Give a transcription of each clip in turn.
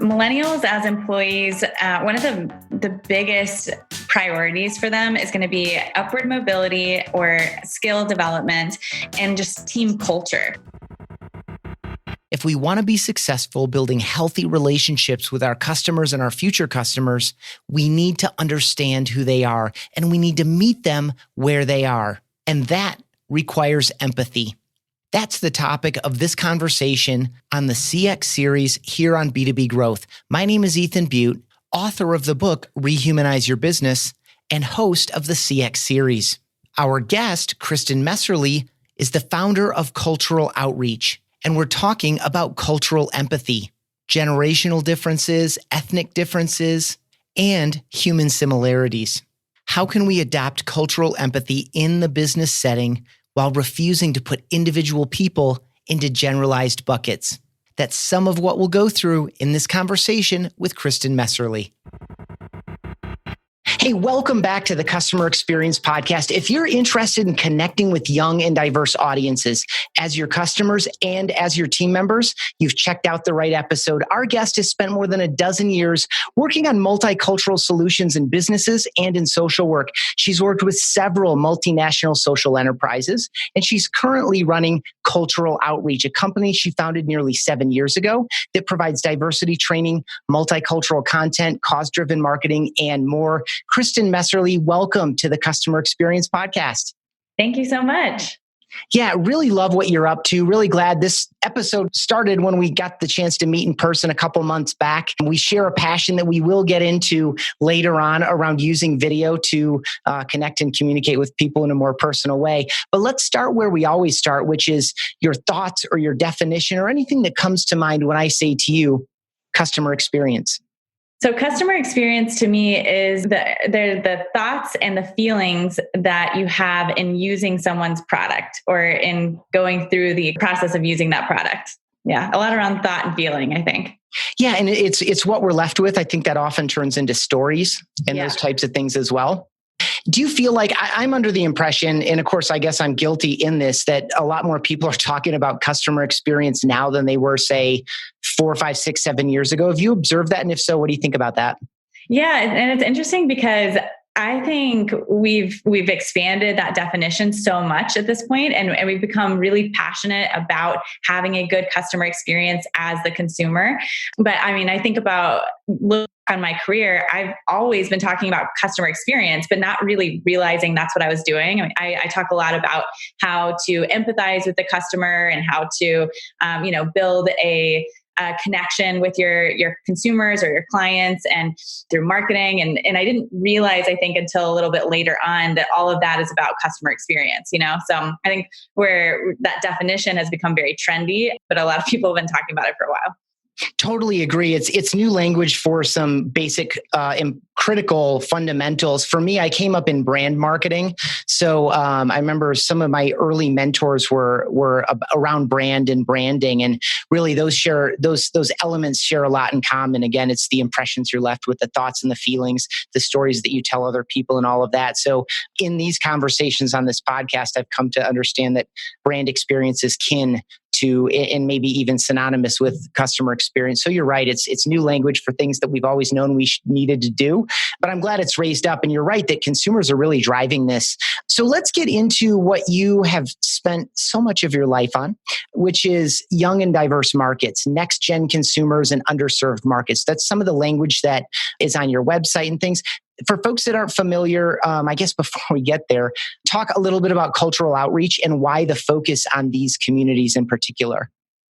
millennials as employees, one of the biggest priorities for them is going to be upward mobility or skill development and just team culture. If we want to be successful building healthy relationships with our customers and our future customers, we need to understand who they are and we need to meet them where they are. And that requires empathy. That's the topic of this conversation on the CX series here on B2B Growth. My name is Ethan Beute, author of the book, Rehumanize Your Business, and host of the CX series. Our guest, Kristin Messerli, is the founder of Cultural Outreach, and we're talking about cultural empathy, generational differences, ethnic differences, and human similarities. How can we adopt cultural empathy in the business setting while refusing to put individual people into generalized buckets? That's some of what we'll go through in this conversation with Kristin Messerli. Hey, welcome back to the Customer Experience Podcast. If you're interested in connecting with young and diverse audiences as your customers and as your team members, you've checked out the right episode. Our guest has spent more than a dozen years working on multicultural solutions in businesses and in social work. She's worked with several multinational social enterprises, and she's currently running Cultural Outreach, a company she founded nearly 7 years ago that provides diversity training, multicultural content, cause-driven marketing, and more. Kristin Messerli, welcome to the Customer Experience Podcast. Thank you so much. Yeah, really love what you're up to. Really glad this episode started when we got the chance to meet in person a couple months back. We share a passion that we will get into later on around using video to connect and communicate with people in a more personal way. But let's start where we always start, which is your thoughts or your definition or anything that comes to mind when I say to you, customer experience. So customer experience to me is the thoughts and the feelings that you have in using someone's product or in going through the process of using that product. Yeah, a lot around thought and feeling, I think. Yeah, and it's what we're left with. I think that often turns into stories and those types of things as well. Do you feel like I'm under the impression, and of course, I guess I'm guilty in this, that a lot more people are talking about customer experience now than they were, say, 4, 5, 6, 7 years ago? Have you observed that? And if so, what do you think about that? Yeah, and it's interesting because I think we've expanded that definition so much at this point, and we've become really passionate about having a good customer experience as the consumer. But I mean, I think about look on my career, I've always been talking about customer experience, but not really realizing that's what I was doing. I mean, I talk a lot about how to empathize with the customer and how to, build a connection with your consumers or your clients and through marketing. And I didn't realize, I think, until a little bit later on that all of that is about customer experience, So I think where that definition has become very trendy, but a lot of people have been talking about it for a while. Totally agree. It's new language for some basic critical fundamentals. For me, I came up in brand marketing. So I remember some of my early mentors were around brand and branding. And really those elements share a lot in common. Again, it's the impressions you're left with, the thoughts and the feelings, the stories that you tell other people and all of that. So in these conversations on this podcast, I've come to understand that brand experience is kin to, and maybe even synonymous with customer experience. So you're right. It's new language for things that we've always known we needed to do, but I'm glad it's raised up. And you're right that consumers are really driving this. So let's get into what you have spent so much of your life on, which is young and diverse markets, next gen consumers and underserved markets. That's some of the language that is on your website and things. For folks that aren't familiar, I guess before we get there, talk a little bit about cultural outreach and why the focus on these communities in particular.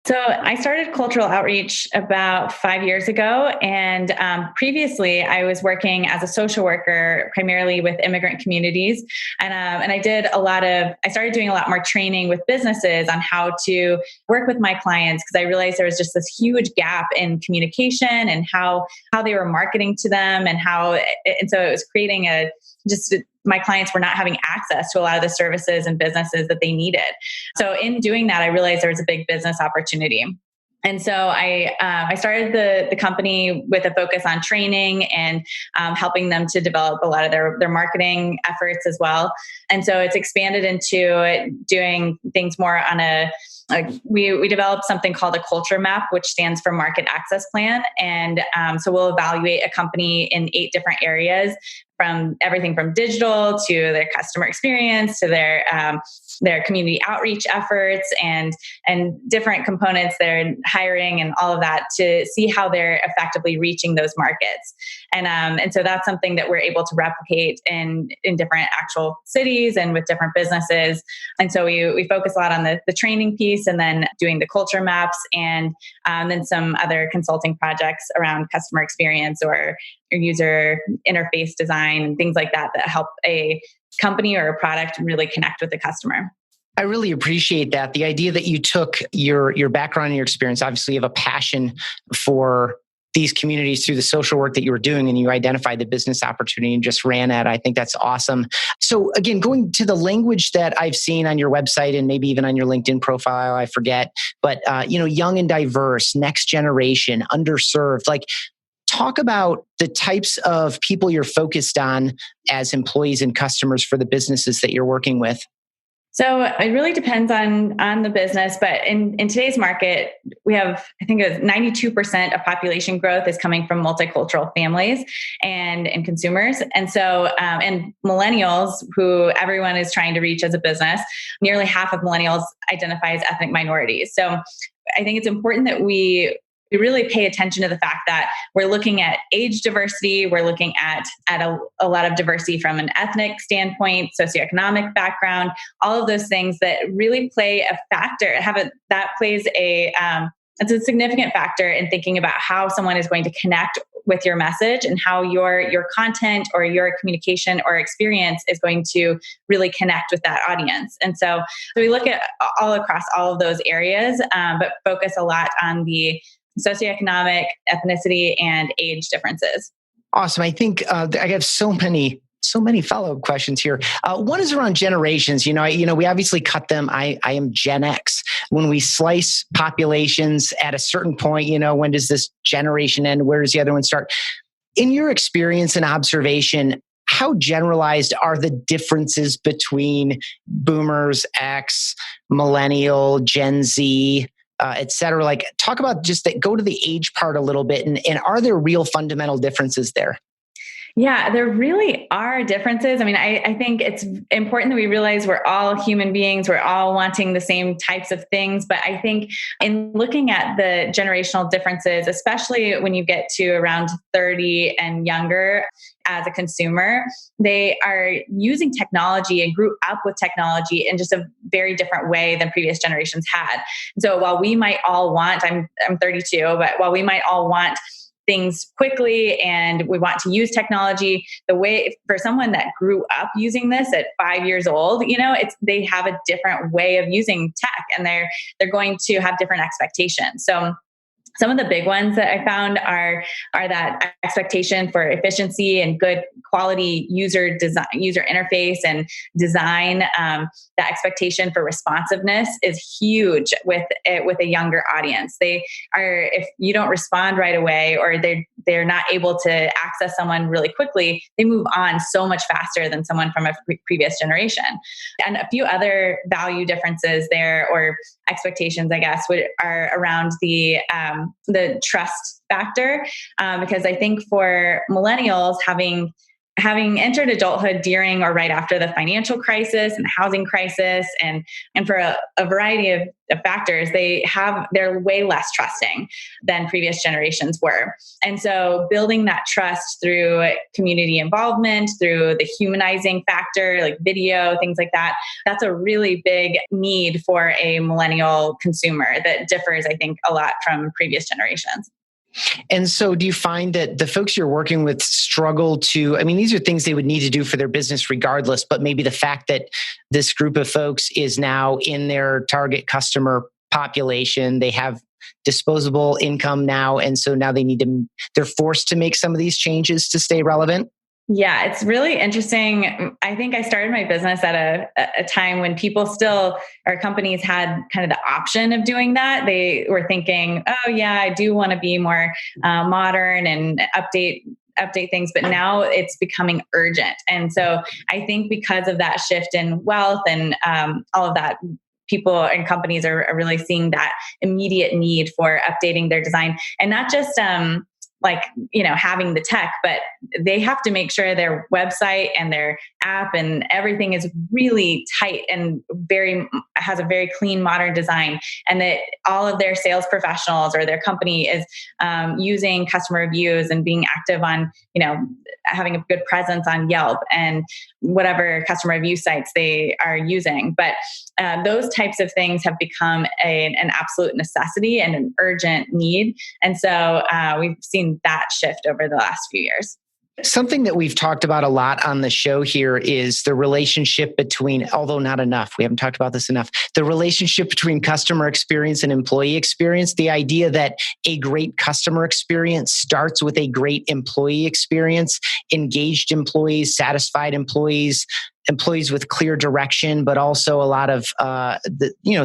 So I started Cultural Outreach about 5 years ago. And previously I was working as a social worker, primarily with immigrant communities. And I started doing a lot more training with businesses on how to work with my clients, because I realized there was just this huge gap in communication and how they were marketing to them and so it was creating my clients were not having access to a lot of the services and businesses that they needed. So in doing that, I realized there was a big business opportunity. And so I started the company with a focus on training and helping them to develop a lot of their marketing efforts as well. And so it's expanded into doing things more on we developed something called a culture map, which stands for market access plan. And so we'll evaluate a company in 8 different areas, from everything from digital to their customer experience to their community outreach efforts and different components, their hiring and all of that, to see how they're effectively reaching those markets. And so that's something that we're able to replicate in different actual cities and with different businesses. And so we focus a lot on the training piece, and then doing the culture maps, and then some other consulting projects around customer experience or user interface design and things like that help a company or a product really connect with the customer. I really appreciate that. The idea that you took your background and your experience, obviously you have a passion for these communities through the social work that you were doing, and you identified the business opportunity and just ran at it. I think that's awesome. So again, going to the language that I've seen on your website and maybe even on your LinkedIn profile, I forget, but young and diverse, next generation, underserved, talk about the types of people you're focused on as employees and customers for the businesses that you're working with. So it really depends on the business, but in today's market, we have, I think it was 92% of population growth is coming from multicultural families and consumers. And so, and millennials, who everyone is trying to reach as a business, nearly half of millennials identify as ethnic minorities. So I think it's important that we really pay attention to the fact that we're looking at age diversity, we're looking at a lot of diversity from an ethnic standpoint, socioeconomic background, all of those things that really play a factor. It's a significant factor in thinking about how someone is going to connect with your message and how your content or your communication or experience is going to really connect with that audience. And so we look at all across all of those areas, but focus a lot on the socioeconomic, ethnicity, and age differences. Awesome. I think I have so many follow-up questions here. One is around generations. We obviously cut them. I am Gen X. When we slice populations at a certain point, when does this generation end? Where does the other one start? In your experience and observation, how generalized are the differences between boomers, X, millennial, Gen Z, et cetera? Talk about just that, go to the age part a little bit. And are there real fundamental differences there? Yeah, there really are differences. I mean, I think it's important that we realize we're all human beings. We're all wanting the same types of things. But I think in looking at the generational differences, especially when you get to around 30 and younger as a consumer, they are using technology and grew up with technology in just a very different way than previous generations had. So while we might all want, I'm 32, but while we might all want things quickly and we want to use technology, the way for someone that grew up using this at 5 years old, they have a different way of using tech, and they're going to have different expectations. So some of the big ones that I found are that expectation for efficiency and good quality user interface and design. That expectation for responsiveness is huge with a younger audience. If you don't respond right away, or they're not able to access someone really quickly, they move on so much faster than someone from a previous generation. And a few other value differences there, or expectations, I guess, are around the trust factor, because I think for millennials, having entered adulthood during or right after the financial crisis and the housing crisis, and for a variety of factors, they're way less trusting than previous generations were. And so building that trust through community involvement, through the humanizing factor, like video, things like that, that's a really big need for a millennial consumer that differs, I think, a lot from previous generations. And so do you find that the folks you're working with struggle these are things they would need to do for their business regardless, but maybe the fact that this group of folks is now in their target customer population, they have disposable income now. And so now they're forced to make some of these changes to stay relevant? Yeah, it's really interesting. I think I started my business at a time when people still, or companies had kind of the option of doing that. They were thinking, oh yeah, I do want to be more modern and update things, but now it's becoming urgent. And so I think because of that shift in wealth and all of that, people and companies are really seeing that immediate need for updating their design, and not just like, having the tech, but they have to make sure their website and their app and everything is really tight and has a very clean, modern design, and that all of their sales professionals or their company is using customer reviews and being active on, having a good presence on Yelp and whatever customer review sites they are using. But those types of things have become an absolute necessity and an urgent need. And so we've seen that shift over the last few years. Something that we've talked about a lot on the show here is the relationship between, although not enough, we haven't talked about this enough, the relationship between customer experience and employee experience. The idea that a great customer experience starts with a great employee experience, engaged employees, satisfied employees with clear direction, but also a lot of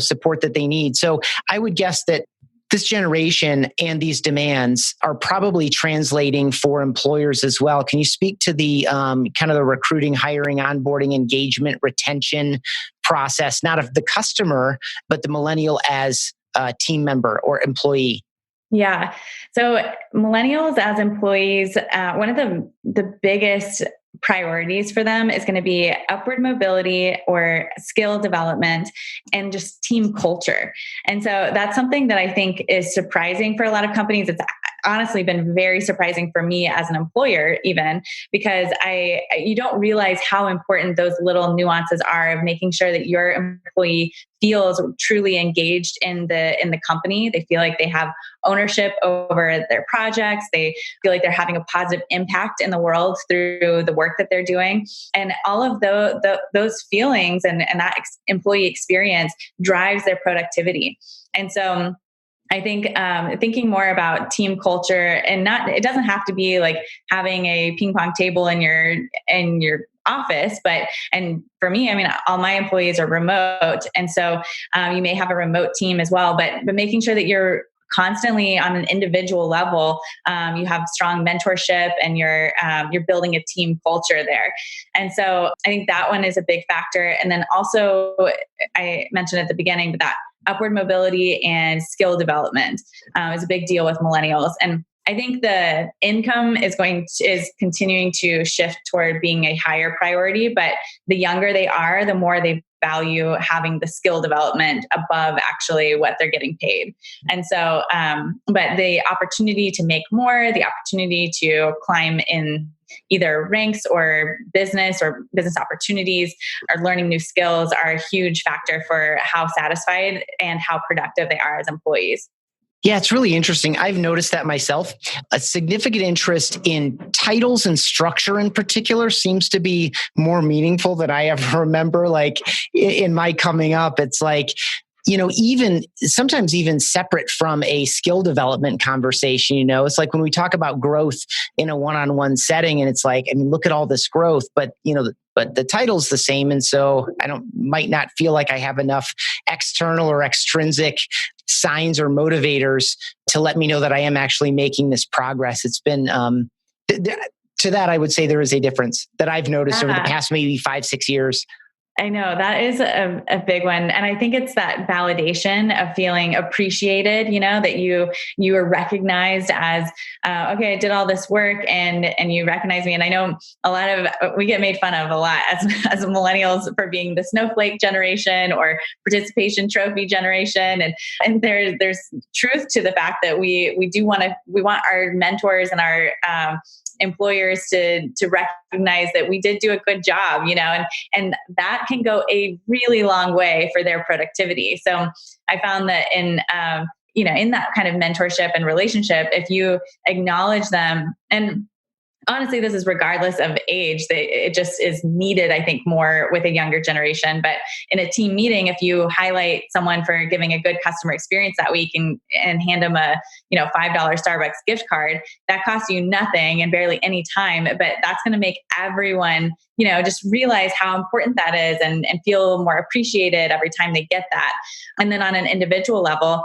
support that they need. So I would guess that this generation and these demands are probably translating for employers as well. Can you speak to the kind of the recruiting, hiring, onboarding, engagement, retention process, not of the customer, but the millennial as a team member or employee? Yeah. So millennials as employees, one of the biggest priorities for them is going to be upward mobility or skill development and just team culture. And so that's something that I think is surprising for a lot of companies. It's honestly been very surprising for me as an employer, even because you don't realize how important those little nuances are of making sure that your employee feels truly engaged in the company. They feel like they have ownership over their projects. They feel like they're having a positive impact in the world through the work that they're doing. And all of those feelings and that employee experience drives their productivity. And so I think thinking more about team culture, and it doesn't have to be like having a ping pong table in your office, and for me, I mean, all my employees are remote. And so you may have a remote team as well, but making sure that you're constantly on an individual level, you have strong mentorship and you're building a team culture there. And so I think that one is a big factor. And then also I mentioned at the beginning, but that upward mobility and skill development is a big deal with millennials. And I think the income is continuing to shift toward being a higher priority, but the younger they are, the more they value having the skill development above actually what they're getting paid. And so, but the opportunity to make more, the opportunity to climb in either ranks or business opportunities or learning new skills are a huge factor for how satisfied and how productive they are as employees. Yeah, it's really interesting. I've noticed that myself. A significant interest in titles and structure in particular seems to be more meaningful than I ever remember. Like in my coming up, it's like, even sometimes even separate from a skill development conversation, it's like when we talk about growth in a one-on-one setting and it's like, I mean, look at all this growth, but the title's the same. And so I might not feel like I have enough external or extrinsic signs or motivators to let me know that I am actually making this progress. It's been, to that, I would say there is a difference that I've noticed over the past maybe 5-6 years. I know that is a big one. And I think it's that validation of feeling appreciated, that you are recognized as, okay, I did all this work and you recognize me. And I know we get made fun of a lot as millennials for being the snowflake generation or participation trophy generation. And there's truth to the fact that we want our mentors and our, employers to recognize that we did do a good job, and that can go a really long way for their productivity. So I found that in that kind of mentorship and relationship, if you acknowledge them, and honestly, this is regardless of age. It just is needed, I think, more with a younger generation. But in a team meeting, if you highlight someone for giving a good customer experience that week and hand them a $5 Starbucks gift card, that costs you nothing and barely any time. But that's going to make everyone just realize how important that is and feel more appreciated every time they get that. And then on an individual level,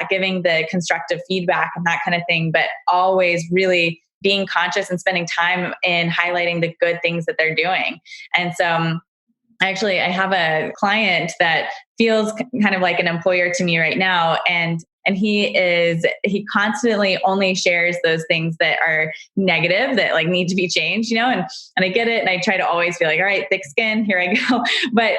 giving the constructive feedback and that kind of thing, but always really being conscious and spending time in highlighting the good things that they're doing. And so actually, I have a client that feels kind of like an employer to me right now. And he constantly only shares those things that are negative, that like need to be changed, and I get it. And I try to always be like, all right, thick skin, here I go. But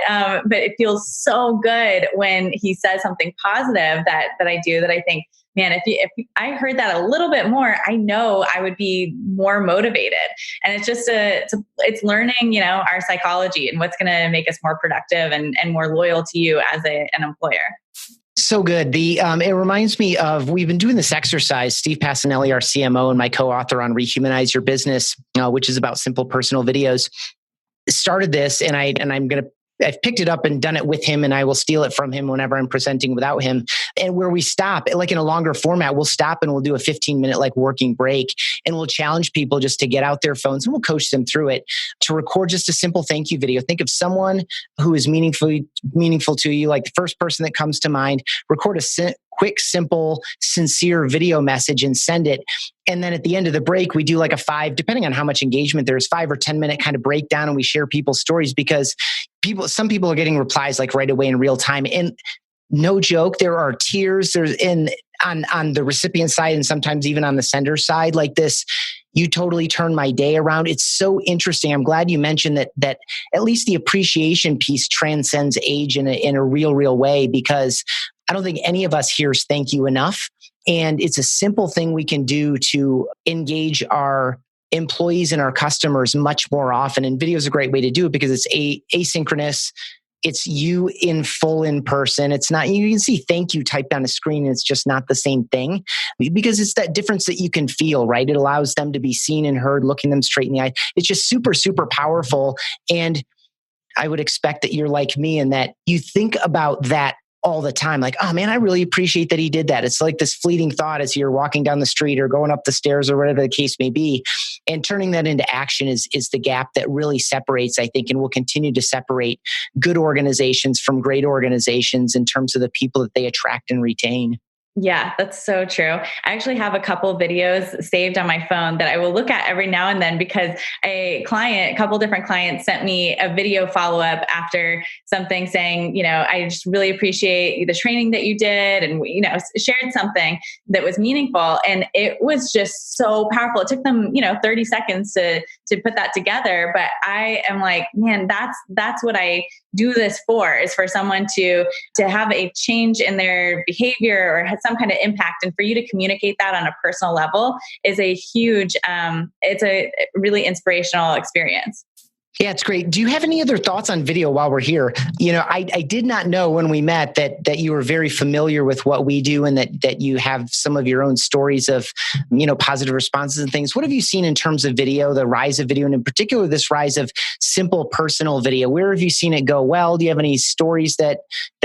it feels so good when he says something positive that I do, that I think, man, if I heard that a little bit more, I know I would be more motivated. And it's just it's learning, our psychology and what's going to make us more productive and more loyal to you as an employer. So good. It reminds me of, we've been doing this exercise, Steve Passanelli, our CMO, and my co-author on Rehumanize Your Business, which is about simple personal videos, started this, and I've picked it up and done it with him, and I will steal it from him whenever I'm presenting without him. And where we stop, like in a longer format, we'll stop and we'll do a 15-minute like working break, and we'll challenge people just to get out their phones, and we'll coach them through it to record just a simple thank you video. Think of someone who is meaningful to you, like the first person that comes to mind. Record a quick, simple, sincere video message and send it. And then at the end of the break, we do like a 5, depending on how much engagement there is, 5 or 10 minute kind of breakdown, and we share people's stories, because some people are getting replies like right away in real time. And no joke, there are tears on the recipient side, and sometimes even on the sender side, like this. You totally turn my day around. It's so interesting. I'm glad you mentioned that at least the appreciation piece transcends age in a real way, because I don't think any of us hears thank you enough. And it's a simple thing we can do to engage our employees and our customers much more often. And video is a great way to do it because it's asynchronous. It's you in full in person. It's not, you can see thank you typed on a screen, and it's just not the same thing, because it's that difference that you can feel, right? It allows them to be seen and heard, looking them straight in the eye. It's just super, super powerful. And I would expect that you're like me in that you think about that all the time. Like, oh man, I really appreciate that he did that. It's like this fleeting thought as you're walking down the street or going up the stairs or whatever the case may be. And turning that into action is the gap that really separates, I think, and will continue to separate good organizations from great organizations in terms of the people that they attract and retain. Yeah, that's so true. I actually have a couple videos saved on my phone that I will look at every now and then, because a couple different clients sent me a video follow-up after something saying, I just really appreciate the training that you did, and, shared something that was meaningful. And it was just so powerful. It took them, 30 seconds to put that together. But I am like, man, that's what I do this for, is for someone to have a change in their behavior or has some kind of impact. And for you to communicate that on a personal level is a huge, it's a really inspirational experience. Yeah, it's great. Do you have any other thoughts on video while we're here? I did not know when we met that you were very familiar with what we do, and that you have some of your own stories of, positive responses and things. What have you seen in terms of video, the rise of video, and in particular, this rise of simple personal video? Where have you seen it go well? Do you have any stories that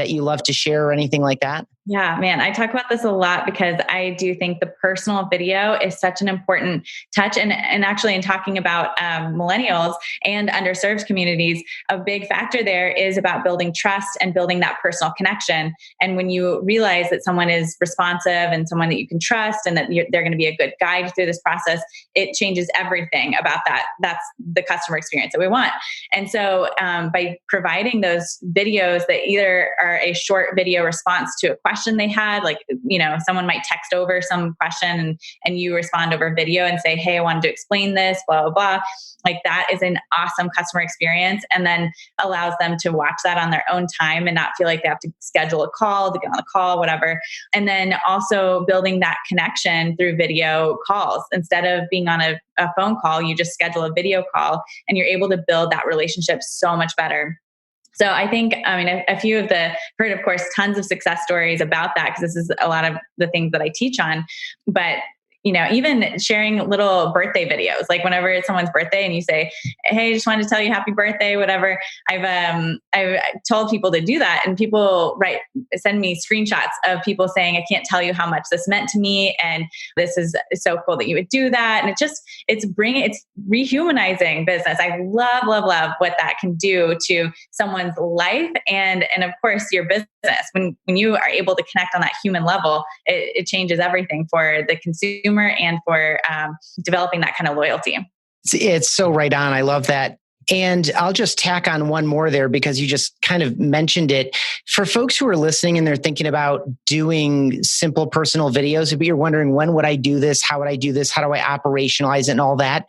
you love to share or anything like that? Yeah, man, I talk about this a lot because I do think the personal video is such an important touch. And actually, in talking about millennials and underserved communities, a big factor there is about building trust and building that personal connection. And when you realize that someone is responsive and someone that you can trust, and that they're going to be a good guide through this process, it changes everything about that. That's the customer experience that we want. And so by providing those videos that either are a short video response to a question they had, like, someone might text over some question and you respond over video and say, hey, I wanted to explain this, blah, blah, blah. Like, that is an awesome customer experience, and then allows them to watch that on their own time and not feel like they have to schedule a call to get on the call, whatever. And then also building that connection through video calls. Instead of being on a phone call, you just schedule a video call, and you're able to build that relationship so much better. So I think, a few of heard, of course, tons of success stories about that, because this is a lot of the things that I teach on. But even sharing little birthday videos, like whenever it's someone's birthday and you say, hey, just wanted to tell you happy birthday, whatever. I've told people to do that, and people send me screenshots of people saying, I can't tell you how much this meant to me. And this is so cool that you would do that. And it's rehumanizing business. I love what that can do to someone's life. And of course your business, when you are able to connect on that human level, it changes everything for the consumer and for developing that kind of loyalty. It's so right on. I love that. And I'll just tack on one more there because you just kind of mentioned it. For folks who are listening and they're thinking about doing simple personal videos, if you're wondering, when would I do this? How would I do this? How do I operationalize it and all that?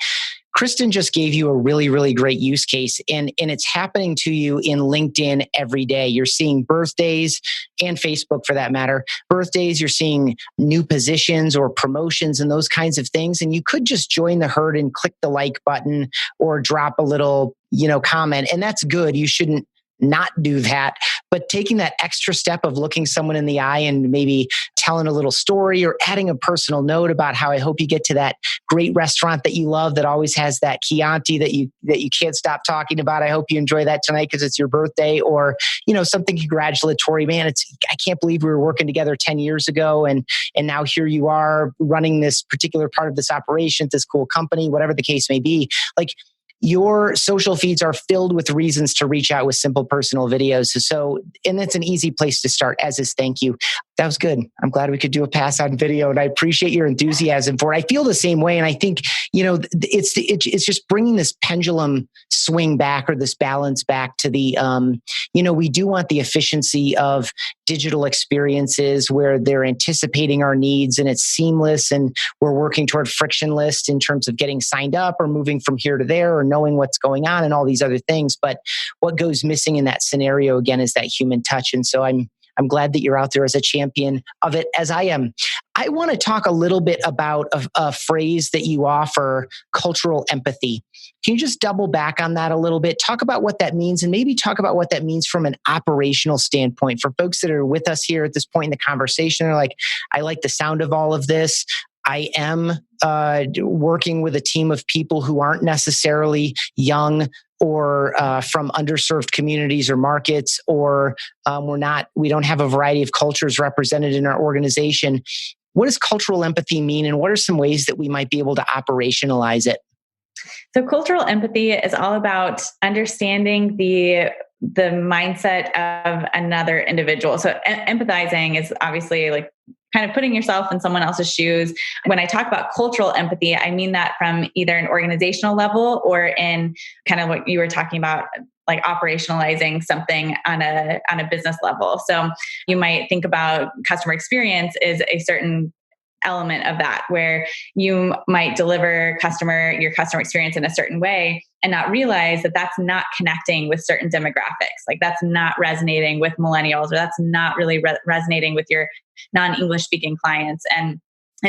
Kristin just gave you a really, really great use case, and it's happening to you in LinkedIn every day. You're seeing birthdays, and Facebook for that matter. Birthdays, you're seeing new positions or promotions and those kinds of things. And you could just join the herd and click the like button or drop a little, comment. And that's good. You shouldn't not do that. But taking that extra step of looking someone in the eye and maybe telling a little story or adding a personal note about how I hope you get to that great restaurant that you love that always has that Chianti that you can't stop talking about. I hope you enjoy that tonight because it's your birthday, or something congratulatory. Man, I can't believe we were working together 10 years ago, and now here you are running this particular part of this operation, this cool company, whatever the case may be. Like, your social feeds are filled with reasons to reach out with simple personal videos. And that's an easy place to start, as is thank you. That was good. I'm glad we could do a pass on video, and I appreciate your enthusiasm for it. I feel the same way. And I think, it's just bringing this pendulum swing back, or this balance back to the, we do want the efficiency of digital experiences where they're anticipating our needs and it's seamless, and we're working toward frictionless in terms of getting signed up or moving from here to there or knowing what's going on and all these other things. But what goes missing in that scenario, again, is that human touch. And so I'm glad that you're out there as a champion of it, as I am. I want to talk a little bit about a phrase that you offer, cultural empathy. Can you just double back on that a little bit? Talk about what that means, and maybe talk about what that means from an operational standpoint for folks that are with us here at this point in the conversation. They're like, I like the sound of all of this. I am working with a team of people who aren't necessarily young or from underserved communities or markets, or we don't have a variety of cultures represented in our organization. What does cultural empathy mean, and what are some ways that we might be able to operationalize it? So cultural empathy is all about understanding the mindset of another individual. So empathizing is obviously like kind of putting yourself in someone else's shoes. When I talk about cultural empathy, I mean that from either an organizational level or in kind of what you were talking about, like operationalizing something on a business level. So you might think about customer experience is a certain element of that, where you might deliver your customer experience in a certain way and not realize that that's not connecting with certain demographics. Like that's not resonating with millennials, or that's not really resonating with your non-English speaking clients. And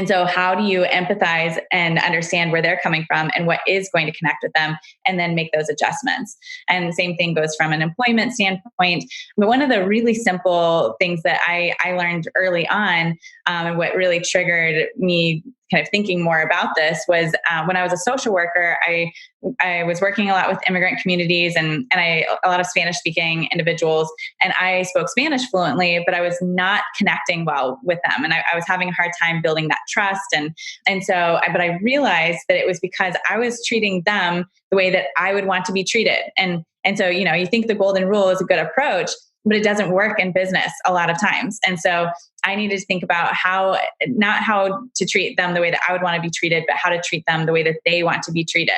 so how do you empathize and understand where they're coming from and what is going to connect with them, and then make those adjustments? And the same thing goes from an employment standpoint. But one of the really simple things that I learned early on, and what really triggered me kind of thinking more about this was when I was a social worker, I was working a lot with immigrant communities and a lot of Spanish speaking individuals. And I spoke Spanish fluently, but I was not connecting well with them. And I was having a hard time building that trust. But I realized that it was because I was treating them the way that I would want to be treated. And so, you think the golden rule is a good approach, but it doesn't work in business a lot of times. And so I needed to think about not how to treat them the way that I would want to be treated, but how to treat them the way that they want to be treated.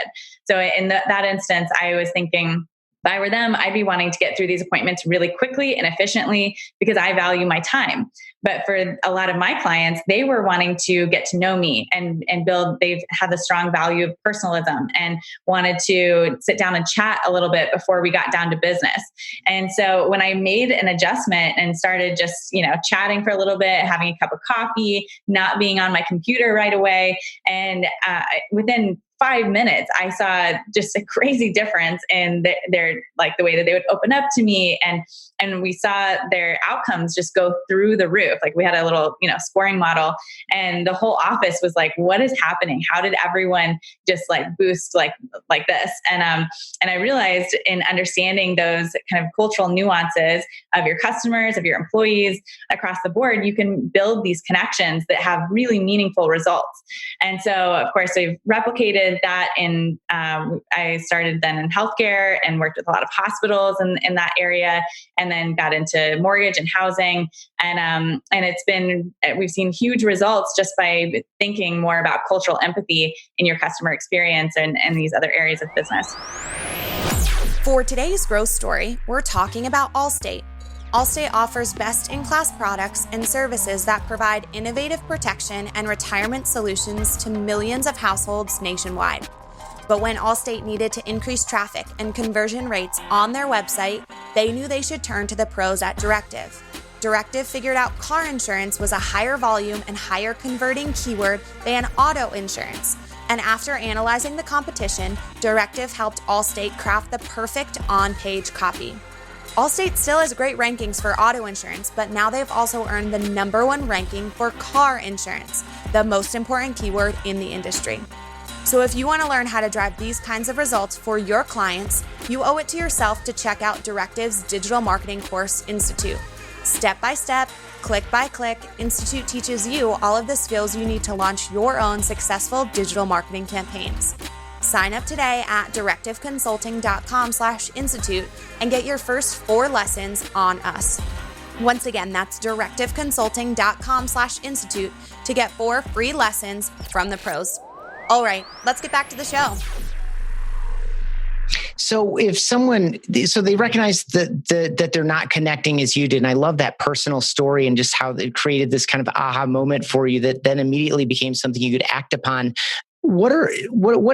So in that instance, I was thinking, if I were them, I'd be wanting to get through these appointments really quickly and efficiently because I value my time. But for a lot of my clients, they were wanting to get to know me and build, they've had the strong value of personalism and wanted to sit down and chat a little bit before we got down to business. And so when I made an adjustment and started just, chatting for a little bit, having a cup of coffee, not being on my computer right away, and within 5 minutes, I saw just a crazy difference in their like the way that they would open up to me, and we saw their outcomes just go through the roof. Like we had a little, scoring model, and the whole office was like, what is happening? How did everyone just like boost like this? And I realized in understanding those kind of cultural nuances of your customers, of your employees across the board, you can build these connections that have really meaningful results. And so, of course, we've replicated that in, I started then in healthcare and worked with a lot of hospitals in that area, and then got into mortgage and housing. And we've seen huge results just by thinking more about cultural empathy in your customer experience and these other areas of business. For today's growth story, we're talking about Allstate. Allstate offers best-in-class products and services that provide innovative protection and retirement solutions to millions of households nationwide. But when Allstate needed to increase traffic and conversion rates on their website, they knew they should turn to the pros at Directive. Directive figured out car insurance was a higher volume and higher converting keyword than auto insurance. And after analyzing the competition, Directive helped Allstate craft the perfect on-page copy. Allstate still has great rankings for auto insurance, but now they've also earned the #1 ranking for car insurance, the most important keyword in the industry. So if you want to learn how to drive these kinds of results for your clients, you owe it to yourself to check out Directive's Digital Marketing Course Institute. Step by step, click by click, Institute teaches you all of the skills you need to launch your own successful digital marketing campaigns. Sign up today at directiveconsulting.com/institute and get your first 4 lessons on us. Once again, that's directiveconsulting.com/institute to get 4 free lessons from the pros. All right, let's get back to the show. So if someone, so they recognize that they're not connecting as you did, and I love that personal story and just how it created this kind of aha moment for you that then immediately became something you could act upon. What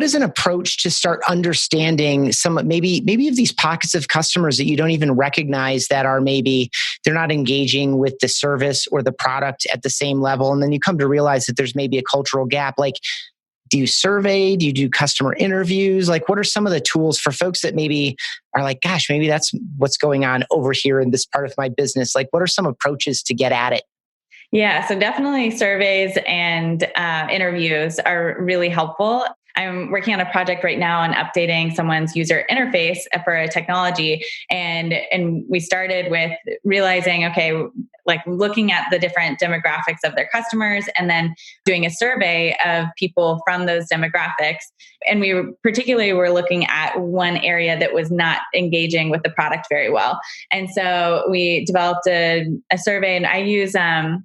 is an approach to start understanding maybe of these pockets of customers that you don't even recognize that are maybe they're not engaging with the service or the product at the same level, and then you come to realize that there's maybe a cultural gap. Like, do you survey? Do you do customer interviews? Like, what are some of the tools for folks that maybe are like, gosh, maybe that's what's going on over here in this part of my business? Like, what are some approaches to get at it? Yeah, so definitely surveys and interviews are really helpful. I'm working on a project right now on updating someone's user interface for a technology. And we started with realizing, okay, like looking at the different demographics of their customers and then doing a survey of people from those demographics. And we particularly were looking at one area that was not engaging with the product very well. And so we developed a survey, and I use, I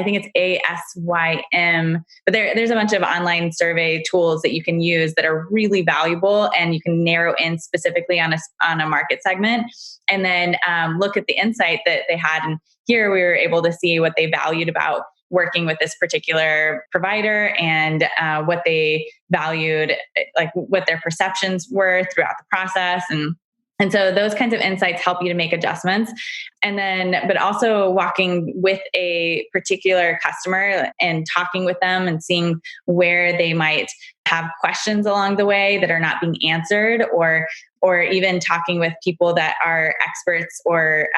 think it's ASYM, but there's a bunch of online survey tools that you can use that are really valuable, and you can narrow in specifically on a market segment, and then look at the insight that they had. And here we were able to see what they valued about working with this particular provider and what they valued, like what their perceptions were throughout the process. And so those kinds of insights help you to make adjustments. And then, but also walking with a particular customer and talking with them and seeing where they might have questions along the way that are not being answered, or even talking with people that are experts or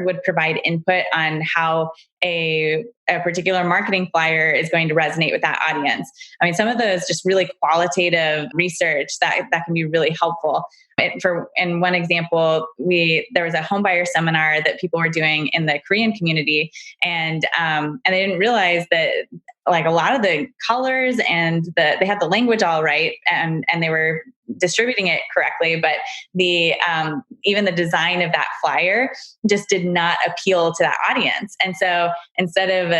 would provide input on how a particular marketing flyer is going to resonate with that audience. I mean, some of those just really qualitative research that can be really helpful. In one example, there was a homebuyer seminar that people were doing in the Korean community, and they didn't realize that like a lot of the colors and they had the language all right, and they were distributing it correctly, but the even the design of that flyer just did not appeal to that audience. And so instead of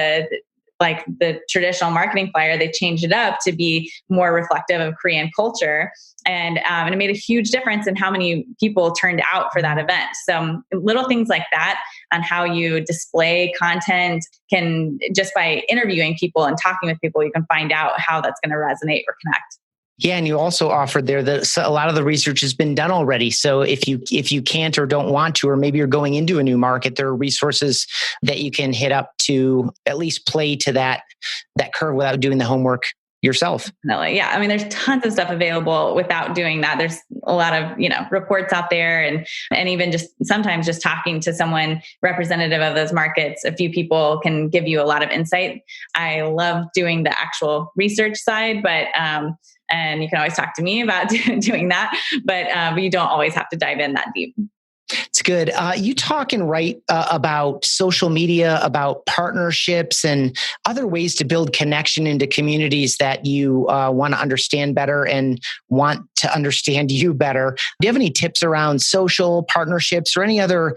like the traditional marketing flyer, they changed it up to be more reflective of Korean culture. And it made a huge difference in how many people turned out for that event. So little things like that on how you display content can, just by interviewing people and talking with people, you can find out how that's going to resonate or connect. Yeah, and you also offered there that a lot of the research has been done already. So if you can't or don't want to, or maybe you're going into a new market, there are resources that you can hit up to at least play to that curve without doing the homework yourself. Definitely. Yeah. I mean, there's tons of stuff available without doing that. There's a lot of, reports out there and even just sometimes just talking to someone representative of those markets, a few people can give you a lot of insight. I love doing the actual research side, but, and you can always talk to me about doing that, but you don't always have to dive in that deep. It's good. You talk and write about social media, about partnerships and other ways to build connection into communities that you want to understand better and want to understand you better. Do you have any tips around social partnerships or any other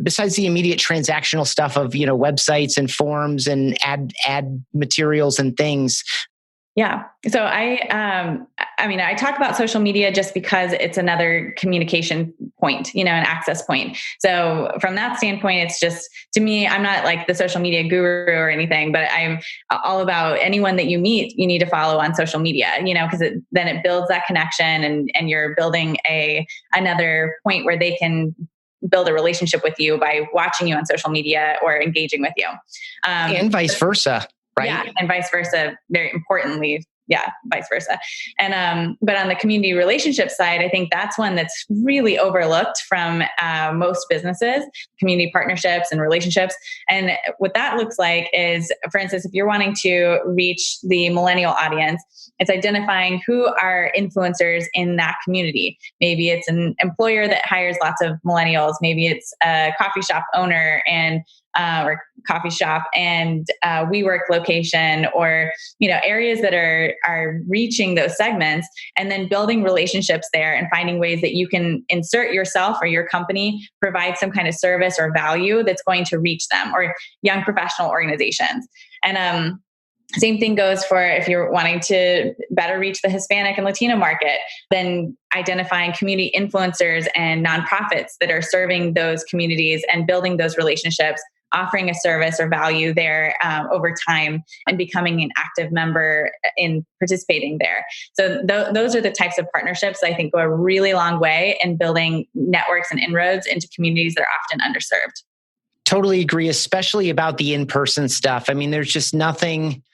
besides the immediate transactional stuff of, websites and forums and ad materials and things? Yeah. So I talk about social media just because it's another communication point, an access point. So from that standpoint, it's just, to me, I'm not like the social media guru or anything, but I'm all about anyone that you meet, you need to follow on social media, because then it builds that connection and you're building another point where they can build a relationship with you by watching you on social media or engaging with you. And vice versa. Right? Yeah, and vice versa. Very importantly, vice versa. And but on the community relationship side, I think that's one that's really overlooked from most businesses, community partnerships and relationships. And what that looks like is, for instance, if you're wanting to reach the millennial audience, it's identifying who are influencers in that community. Maybe it's an employer that hires lots of millennials. Maybe it's a coffee shop owner or coffee shop and WeWork location, or areas that are reaching those segments, and then building relationships there and finding ways that you can insert yourself or your company, provide some kind of service or value that's going to reach them, or young professional organizations. And same thing goes for if you're wanting to better reach the Hispanic and Latino market, then identifying community influencers and nonprofits that are serving those communities and building those relationships, offering a service or value there over time, and becoming an active member in participating there. So those are the types of partnerships I think go a really long way in building networks and inroads into communities that are often underserved. Totally agree, especially about the in-person stuff. I mean, there's just nothing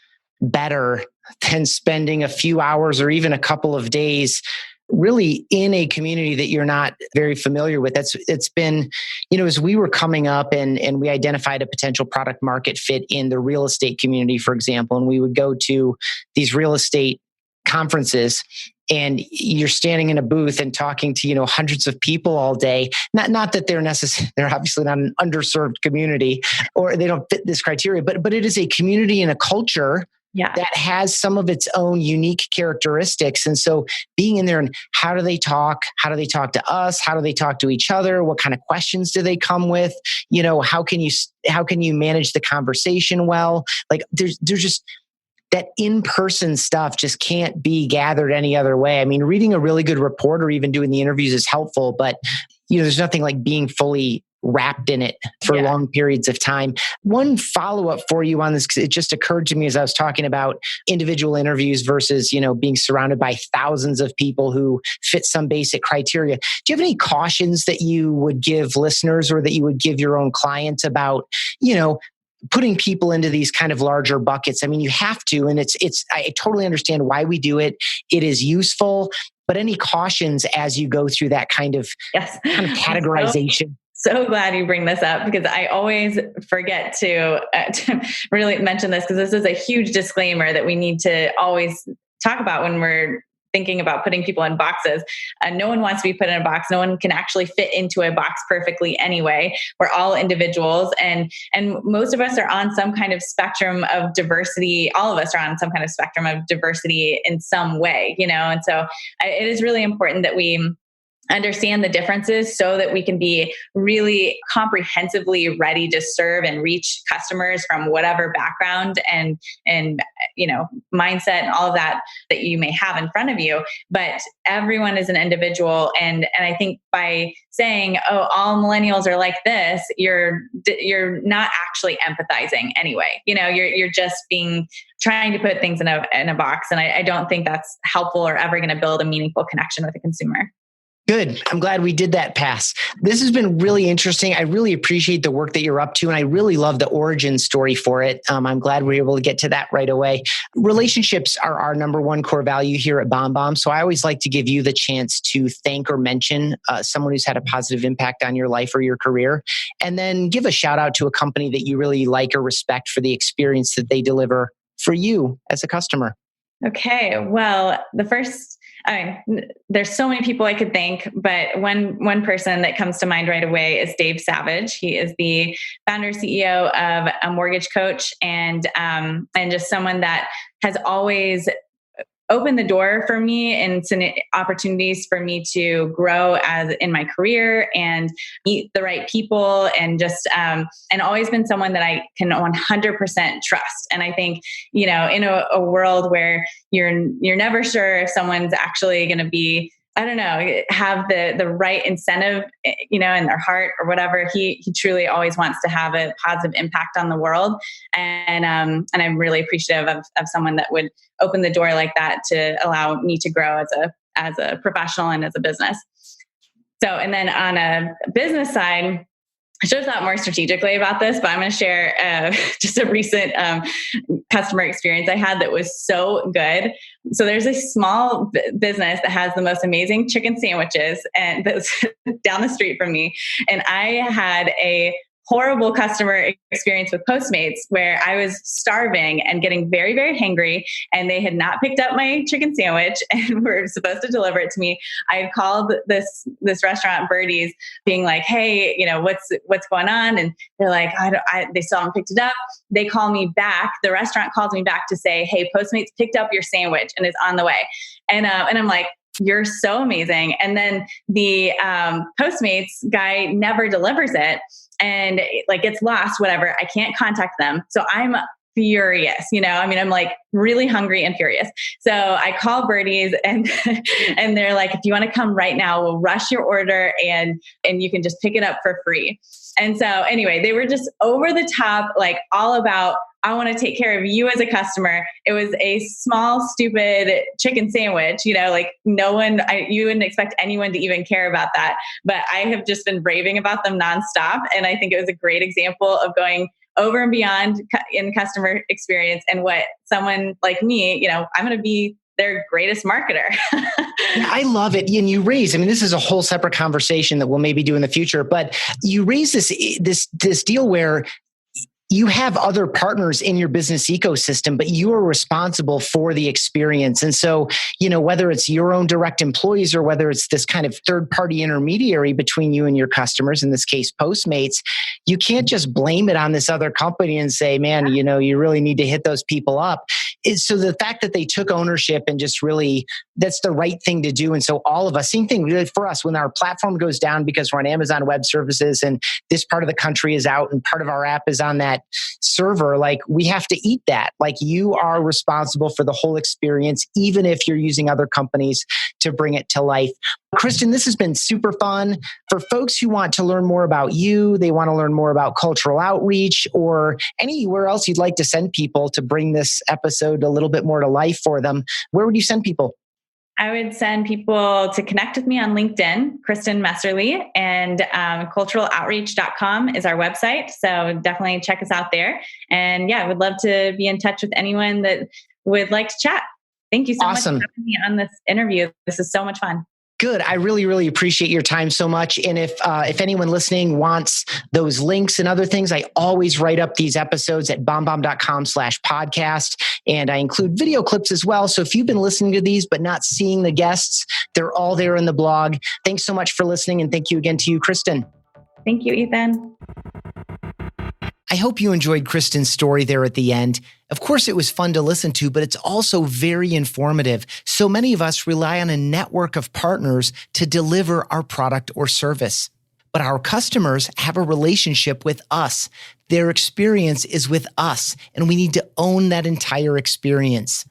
better than spending a few hours or even a couple of days really in a community that you're not very familiar with. It's been, as we were coming up and we identified a potential product market fit in the real estate community, for example, and we would go to these real estate conferences and you're standing in a booth and talking to, hundreds of people all day. Not that they're obviously not an underserved community or they don't fit this criteria, but it is a community and a culture that has some of its own unique characteristics. And so being in there and how do they talk? How do they talk to us? How do they talk to each other? What kind of questions do they come with? How can you manage the conversation well? Like there's just that in-person stuff just can't be gathered any other way. I mean, reading a really good report or even doing the interviews is helpful, but there's nothing like being fully wrapped in it for long periods of time. One follow-up for you on this, because it just occurred to me as I was talking about individual interviews versus, being surrounded by thousands of people who fit some basic criteria. Do you have any cautions that you would give listeners or that you would give your own clients about, putting people into these kind of larger buckets? I mean, you have to, and I totally understand why we do it. It is useful, but any cautions as you go through that kind of categorization? So glad you bring this up, because I always forget to really mention this, because this is a huge disclaimer that we need to always talk about when we're thinking about putting people in boxes. No one wants to be put in a box. No one can actually fit into a box perfectly anyway. We're all individuals, and most of us are on some kind of spectrum of diversity. All of us are on some kind of spectrum of diversity in some way, and so it is really important that we understand the differences so that we can be really comprehensively ready to serve and reach customers from whatever background and mindset and all of that you may have in front of you. But everyone is an individual. And I think by saying, oh, all millennials are like this, you're not actually empathizing anyway. You're just trying to put things in a box. And I don't think that's helpful or ever going to build a meaningful connection with a consumer. Good. I'm glad we did that pass. This has been really interesting. I really appreciate the work that you're up to, and I really love the origin story for it. I'm glad we were able to get to that right away. Relationships are our number one core value here at BombBomb. So I always like to give you the chance to thank or mention someone who's had a positive impact on your life or your career, and then give a shout out to a company that you really like or respect for the experience that they deliver for you as a customer. Okay. Well, there's so many people I could thank, but one person that comes to mind right away is Dave Savage. He is the founder, CEO of A Mortgage Coach, and just someone that has always opened the door for me and some opportunities for me to grow as in my career and meet the right people, and just and always been someone that I can 100% trust. And I think, in a world where you're never sure if someone's actually going to be, have the right incentive, in their heart or whatever. He truly always wants to have a positive impact on the world. And I'm really appreciative of someone that would open the door like that to allow me to grow as a professional and as a business. So, and then on a business side, I should have thought more strategically about this, but I'm going to share just a recent customer experience I had that was so good. So there's a small business that has the most amazing chicken sandwiches, and that's down the street from me. And I had a horrible customer experience with Postmates where I was starving and getting very, very hangry, and they had not picked up my chicken sandwich and were supposed to deliver it to me. I had called this restaurant, Beute's, being like, hey, what's going on? And they're like, they still haven't picked it up. They call me back. The restaurant calls me back to say, hey, Postmates picked up your sandwich and is on the way. And I'm like, you're so amazing. And then the Postmates guy never delivers it, and gets lost, whatever. I can't contact them. So I'm furious, I'm like really hungry and furious. So I call Beute's and they're like, if you want to come right now, we'll rush your order and you can just pick it up for free. And so anyway, they were just over the top, all about, I want to take care of you as a customer. It was a small, stupid chicken sandwich, you wouldn't expect anyone to even care about that. But I have just been raving about them nonstop. And I think it was a great example of going over and beyond in customer experience, and what someone like me, I'm going to be their greatest marketer. I love it. And you raise, this is a whole separate conversation that we'll maybe do in the future, but you raise this deal where you have other partners in your business ecosystem, but you are responsible for the experience. And so, whether it's your own direct employees or whether it's this kind of third-party intermediary between you and your customers, in this case, Postmates, you can't just blame it on this other company and say, man, you really need to hit those people up. So the fact that they took ownership and just really, that's the right thing to do. And so all of us, same thing really for us, when our platform goes down because we're on Amazon Web Services and this part of the country is out and part of our app is on that server, we have to eat that. You are responsible for the whole experience, even if you're using other companies to bring it to life. Kristin, this has been super fun. For folks who want to learn more about you, they want to learn more about cultural outreach or anywhere else you'd like to send people to bring this episode a little bit more to life for them, where would you send people? I would send people to connect with me on LinkedIn, Kristin Messerli, and culturaloutreach.com is our website. So definitely check us out there. And I would love to be in touch with anyone that would like to chat. Thank you so much for having me on this interview. This is so much fun. Good. I really, really appreciate your time so much. And if anyone listening wants those links and other things, I always write up these episodes at bombbomb.com/podcast. And I include video clips as well. So if you've been listening to these, but not seeing the guests, they're all there in the blog. Thanks so much for listening. And thank you again to you, Kristin. Thank you, Ethan. I hope you enjoyed Kristin's story there at the end. Of course, it was fun to listen to, but it's also very informative. So many of us rely on a network of partners to deliver our product or service. But our customers have a relationship with us. Their experience is with us, and we need to own that entire experience.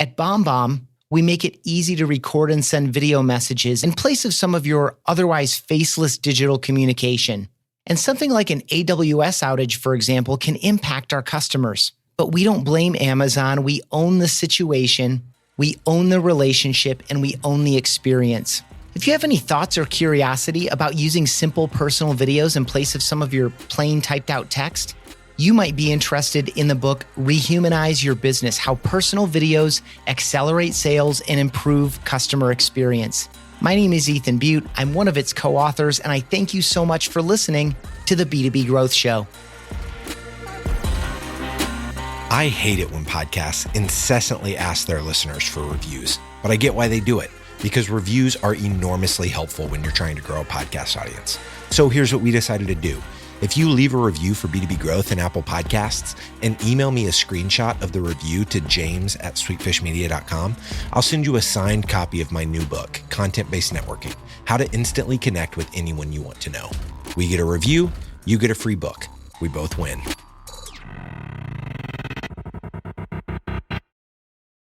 At BombBomb, we make it easy to record and send video messages in place of some of your otherwise faceless digital communication. And something like an AWS outage, for example, can impact our customers. But we don't blame Amazon. We own the situation, we own the relationship, and we own the experience. If you have any thoughts or curiosity about using simple personal videos in place of some of your plain typed out text, you might be interested in the book Rehumanize Your Business: How Personal Videos Accelerate Sales and Improve Customer Experience. My name is Ethan Beute. I'm one of its co-authors, and I thank you so much for listening to the B2B Growth Show. I hate it when podcasts incessantly ask their listeners for reviews, but I get why they do it, because reviews are enormously helpful when you're trying to grow a podcast audience. So here's what we decided to do. If you leave a review for B2B Growth in Apple Podcasts and email me a screenshot of the review to james@sweetfishmedia.com, I'll send you a signed copy of my new book, Content-Based Networking: How to Instantly Connect with Anyone You Want to Know. We get a review, you get a free book. We both win.